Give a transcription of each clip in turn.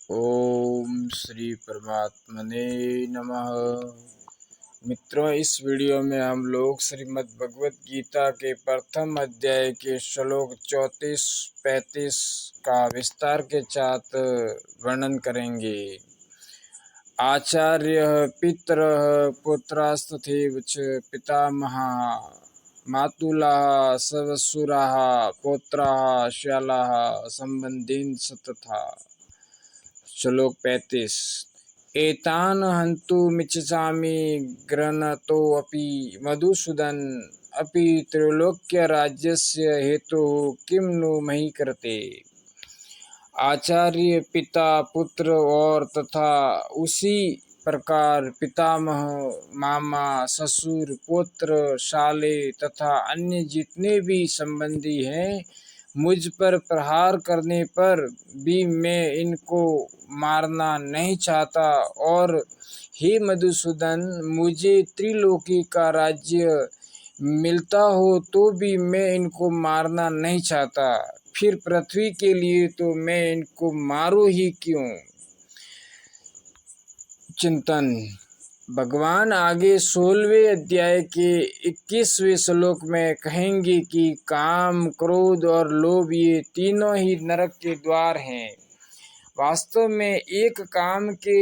ओम श्री परमात्मने नमः। मित्रों, इस वीडियो में हम लोग श्रीमद् भगवत गीता के प्रथम अध्याय के श्लोक 34-35 का विस्तार के साथ वर्णन करेंगे। आचार्यः पितरः पुत्रास्तथैव च पितामहाः मातुलाः सवसुराः पौत्राः श्यालाः संबंधीन् तथा। श्लोक 35। एतान् हन्तुमिच्छामि घ्नतोऽपि मधुसूदन अपि त्रैलोक्यराज्यस्य हेतुः किं नु मही कृते। आचार्य, पिता, पुत्र और तथा उसी प्रकार पितामह, मामा, ससुर, पौत्र, शाले तथा अन्य जितने भी संबंधी हैं, मुझ पर प्रहार करने पर भी मैं इनको मारना नहीं चाहता। और हे मधुसूदन, मुझे त्रिलोकी का राज्य मिलता हो तो भी मैं इनको मारना नहीं चाहता। फिर पृथ्वी के लिए तो मैं इनको मारूं ही क्यों। चिंतन। भगवान आगे 16वें अध्याय के 21वें श्लोक में कहेंगे कि काम, क्रोध और लोभ ये तीनों ही नरक के द्वार हैं। वास्तव में एक काम के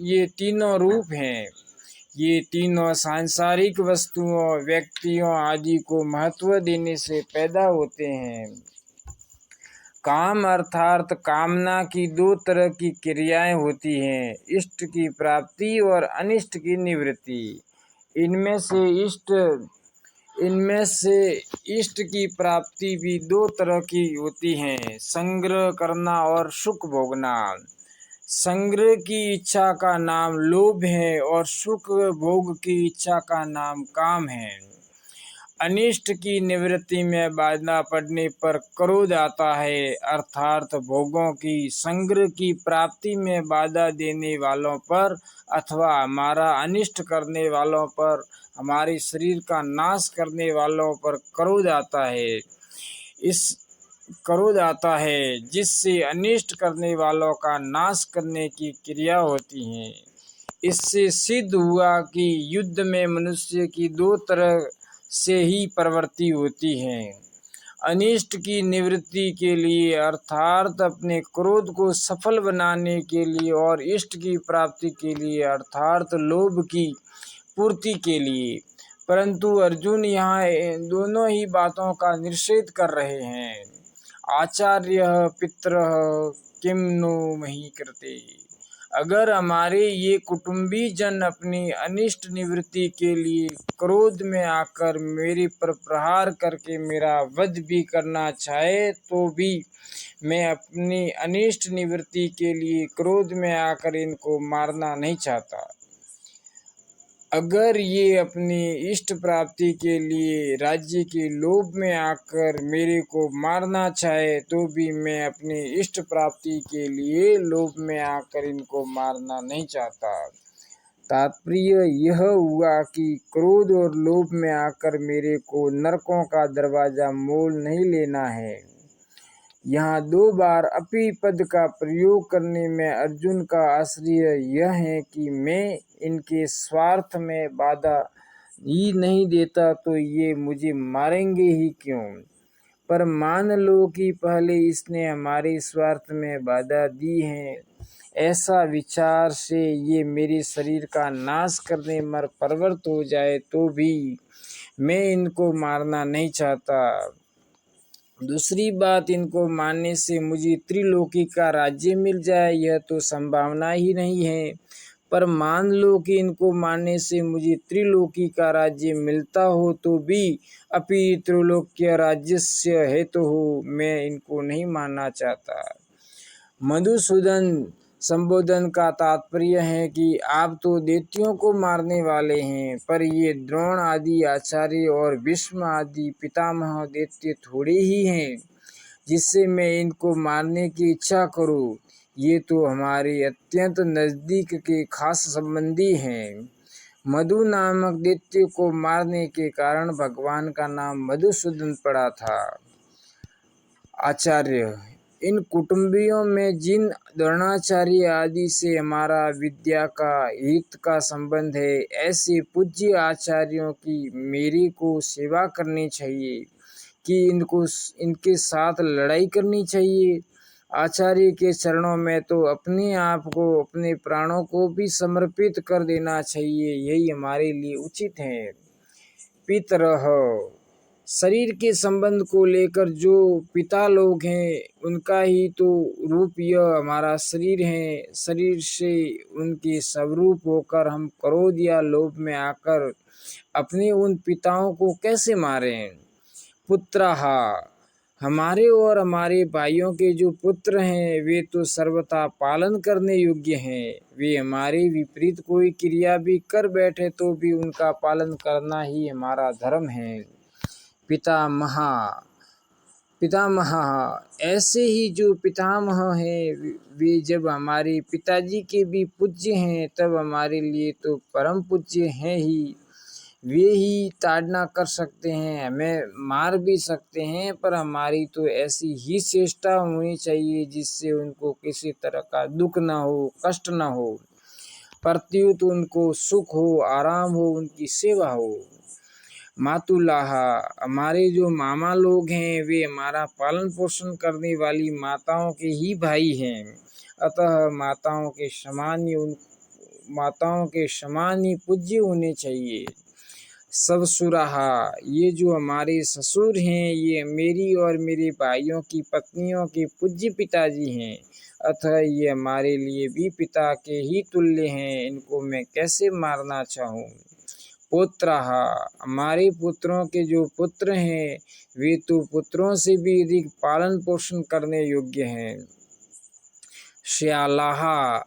ये तीनों रूप हैं। ये तीनों सांसारिक वस्तुओं, व्यक्तियों आदि को महत्व देने से पैदा होते हैं। काम अर्थात कामना की दो तरह की क्रियाएं होती हैं, इष्ट की प्राप्ति और अनिष्ट की निवृत्ति। इनमें से इष्ट की प्राप्ति भी दो तरह की होती है, संग्रह करना और सुख भोगना। संग्रह की इच्छा का नाम लोभ है और सुख भोग की इच्छा का नाम काम है। अनिष्ट की निवृत्ति में बाधा पड़ने पर क्रोध आता है, अर्थात भोगों की संग्रह की प्राप्ति में बाधा देने वालों पर अथवा हमारा अनिष्ट करने वालों पर, हमारे शरीर का नाश करने वालों पर क्रोध आता है। इस क्रोध आता है जिससे अनिष्ट करने वालों का नाश करने की क्रिया होती है। इससे सिद्ध हुआ कि युद्ध में मनुष्य की दो तरह से ही प्रवृत्ति होती है, अनिष्ट की निवृत्ति के लिए अर्थात अपने क्रोध को सफल बनाने के लिए, और इष्ट की प्राप्ति के लिए अर्थात लोभ की पूर्ति के लिए। परंतु अर्जुन यहाँ दोनों ही बातों का निषेध कर रहे हैं। आचार्यः पितरः किं नु मही कृते। अगर हमारे ये कुटुंबी जन अपनी अनिष्ट निवृत्ति के लिए क्रोध में आकर मेरे पर प्रहार करके मेरा वध भी करना चाहे तो भी मैं अपनी अनिष्ट निवृत्ति के लिए क्रोध में आकर इनको मारना नहीं चाहता। अगर ये अपनी इष्ट प्राप्ति के लिए राज्य के लोभ में आकर मेरे को मारना चाहे तो भी मैं अपनी इष्ट प्राप्ति के लिए लोभ में आकर इनको मारना नहीं चाहता। तात्पर्य यह हुआ कि क्रोध और लोभ में आकर मेरे को नरकों का दरवाजा मोल नहीं लेना है। यहाँ दो बार अपि पद का प्रयोग करने में अर्जुन का आश्चर्य यह है कि मैं इनके स्वार्थ में बाधा ही नहीं देता तो ये मुझे मारेंगे ही क्यों। पर मान लो कि पहले इसने हमारे स्वार्थ में बाधा दी है, ऐसा विचार से ये मेरे शरीर का नाश करने में प्रवृत्त हो जाए तो भी मैं इनको मारना नहीं चाहता। दूसरी बात, इनको मारने से मुझे त्रिलोकी का राज्य मिल जाए यह तो संभावना ही नहीं है। पर मान लो कि इनको मारने से मुझे त्रिलोकी का राज्य मिलता हो तो भी अपि त्रिलोक्य राज्यस्य हेतु हो मैं इनको नहीं मारना चाहता। मधुसूदन संबोधन का तात्पर्य है कि आप तो दैत्यों को मारने वाले हैं, पर ये द्रोण आदि आचार्य और भीष्म आदि पितामह दैत्य थोड़े ही हैं जिससे मैं इनको मारने की इच्छा करूं। ये तो हमारे अत्यंत नजदीक के खास संबंधी हैं। मधु नामक दैत्य को मारने के कारण भगवान का नाम मधुसूदन पड़ा था। आचार्य, इन कुटुंबियों में जिन द्रोणाचार्य आदि से हमारा विद्या का हित का संबंध है, ऐसे पूज्य आचार्यों की मेरे को सेवा करनी चाहिए कि इनके साथ लड़ाई करनी चाहिए। आचार्य के चरणों में तो अपने आप को, अपने प्राणों को भी समर्पित कर देना चाहिए, यही हमारे लिए उचित है। पितरः, शरीर के संबंध को लेकर जो पिता लोग हैं उनका ही तो रूप यह हमारा शरीर है। शरीर से उनके स्वरूप होकर हम क्रोध या लोभ में आकर अपने उन पिताओं को कैसे मारें। पुत्रः, हमारे और हमारे भाइयों के जो पुत्र हैं वे तो सर्वथा पालन करने योग्य हैं। वे हमारे विपरीत कोई क्रिया भी कर बैठे तो भी उनका पालन करना ही हमारा धर्म है। पितामह, ऐसे ही जो पितामह हैं वे जब हमारे पिताजी के भी पूज्य हैं तब हमारे लिए तो परम पूज्य हैं ही। वे ही ताड़ना कर सकते हैं, हमें मार भी सकते हैं, पर हमारी तो ऐसी ही चेष्टा होनी चाहिए जिससे उनको किसी तरह का दुख न हो, कष्ट न हो, प्रत्युत उनको सुख हो, आराम हो, उनकी सेवा हो। मातुलाह, हमारे जो मामा लोग हैं वे हमारा पालन पोषण करने वाली माताओं के ही भाई हैं, अतः माताओं के समान ही पूज्य होने चाहिए। ससुराः, ये जो हमारे ससुर हैं ये मेरी और मेरे भाइयों की पत्नियों के पूज्य पिताजी हैं, अतः ये हमारे लिए भी पिता के ही तुल्य हैं, इनको मैं कैसे मारना चाहूँ। पुत्रः, हमारे पुत्रों के जो पुत्र हैं वे तो पुत्रों से भी अधिक पालन पोषण करने योग्य हैं। श्यालाः,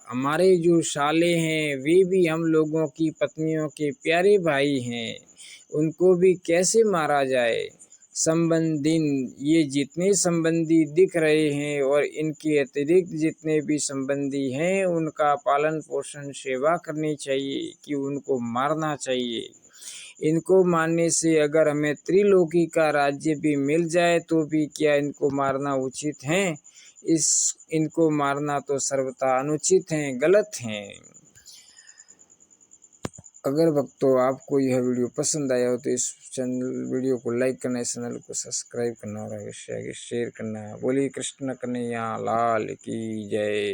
हमारे जो शाले हैं वे भी हम लोगों की पत्नियों के प्यारे भाई हैं, उनको भी कैसे मारा जाए। संबंधिन, ये जितने संबंधी दिख रहे हैं और इनके अतिरिक्त जितने भी संबंधी हैं उनका पालन पोषण सेवा करनी चाहिए कि उनको मारना चाहिए। इनको मारने से अगर हमें त्रिलोकी का राज्य भी मिल जाए तो भी क्या इनको मारना उचित है। इनको मारना तो सर्वथा अनुचित है, गलत है। अगर भक्तों आपको यह वीडियो पसंद आया हो तो इस वीडियो को लाइक करना, इस चैनल को सब्सक्राइब करना और अवश्य शेयर करना। बोलिए कृष्ण कन्हैया लाल की जय।